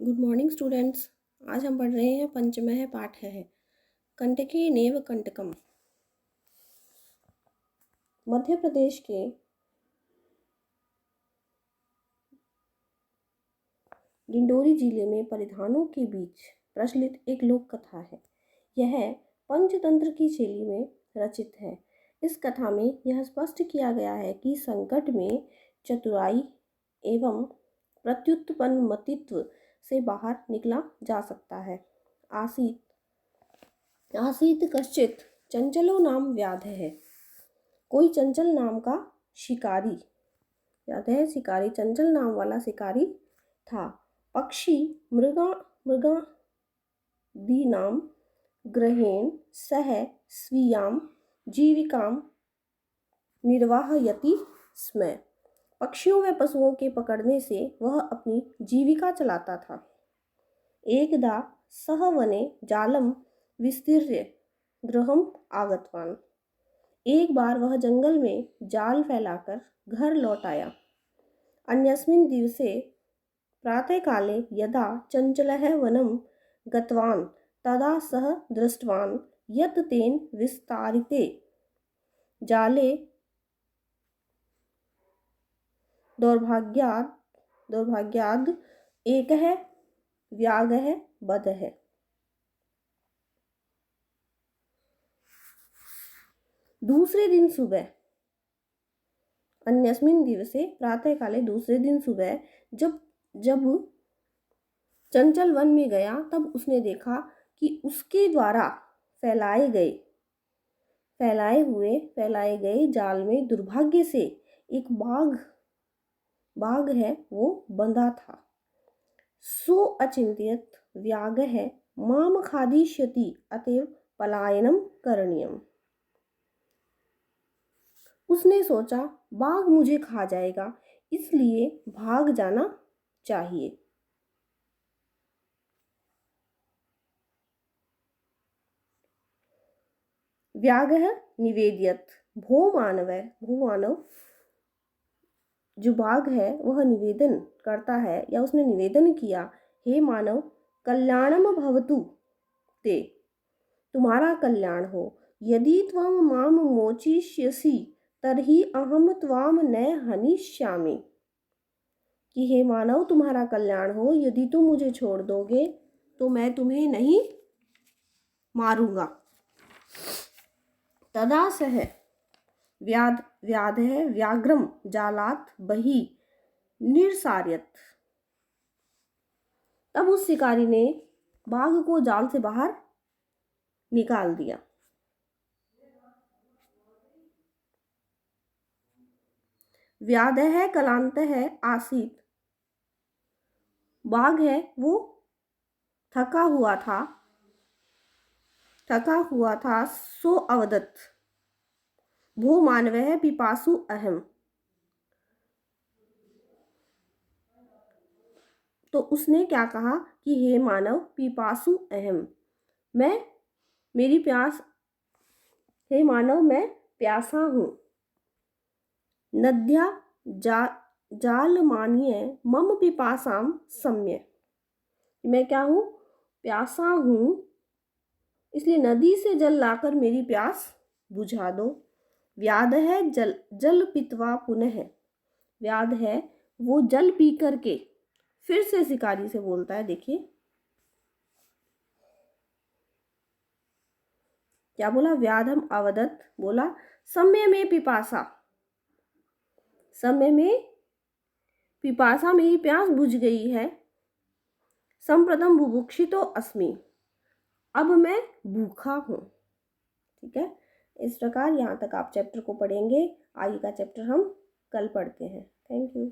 Good morning students. आज हम पढ़ रहे हैं पंचमः पाठ है कंटके नेव कंटकम। मध्य प्रदेश के डिंडोरी जिले में परिधानों के बीच प्रचलित एक लोक कथा है। यह पंचतंत्र की शैली में रचित है। इस कथा में यह स्पष्ट किया गया है कि संकट में चतुराई एवं प्रत्युत्पन्नमतित्व से बाहर निकला जा सकता है। आसीत कश्चित चंचलो नाम व्याध है। कोई चंचल नाम का शिकारी, याद है शिकारी, चंचल नाम वाला शिकारी था। पक्षी मृगा दीनाम ग्रहेण सह स्वीयाम जीविकां निर्वाहयति स्म। पक्षियों व पशुओं के पकड़ने से वह अपनी जीविका चलाता था। एकदा सह वने जालम विस्तीर्य गृहम आगतवान। एक बार वह जंगल में जाल फैलाकर घर लौट आया। अन्यस्मिन् दिवसे प्रातःकाले यदा चंचलः वनं गतवान् तदा सः दृष्टवान् यत् तेन विस्तारिते जाले दौर्भाग्याद् एकः व्याघ्रः बधः। दूसरे दिन सुबह, अन्यस्मिन् दिवसे प्रातःकाले, दूसरे दिन सुबह जब चंचल वन में गया तब उसने देखा कि उसके द्वारा फैलाए गए जाल में दुर्भाग्य से एक बाघ है वो बंधा था। सो अचिंत्यत व्याघ्रः माम खादिष्यति अतएव पलायनम करणीयम। उसने सोचा बाघ मुझे खा जाएगा, इसलिए भाग जाना चाहिए। व्याघ्रः निवेदयत् भो मानव, जो बाघ है वह निवेदन करता है या उसने निवेदन किया, हे मानव, कल्याणम भवतु ते, तुम्हारा कल्याण हो। यदि त्वं माम मोचिष्यसि तर्हि अहम त्वाम न हनिष्यामि। कि हे मानव, तुम्हारा कल्याण हो, यदि तुम मुझे छोड़ दोगे तो मैं तुम्हें नहीं मारूंगा। तदा सह व्याधः व्याघ्रम जालात् बहिः निरसार्यत। तब उस शिकारी ने बाघ को जाल से बाहर निकाल दिया। व्याधः क्लान्तः आसीत्, बाघ है वो थका हुआ था। सो अवदत् भो मानवः पिपासु अहम्। तो उसने क्या कहा कि हे मानव, पिपासु अहम्, हे मानव, मैं प्यासा हूँ। नद्या जालमान्य मम पिपासाम सम्य। मैं क्या हूँ? प्यासा हूँ, इसलिए नदी से जल लाकर मेरी प्यास बुझा दो। व्याध है जल पीत्वा पुनः, व्याध है वो जल पी करके फिर से शिकारी से बोलता है। देखिए क्या बोला? व्याधम अवदत्, बोला समय में पिपासा, मेरी प्यास बुझ गई है। संप्रथम बुभुक्षितो अस्मि, अब मैं भूखा हूँ। ठीक है, इस प्रकार यहाँ तक आप चैप्टर को पढ़ेंगे। आगे का चैप्टर हम कल पढ़ते हैं। Thank you.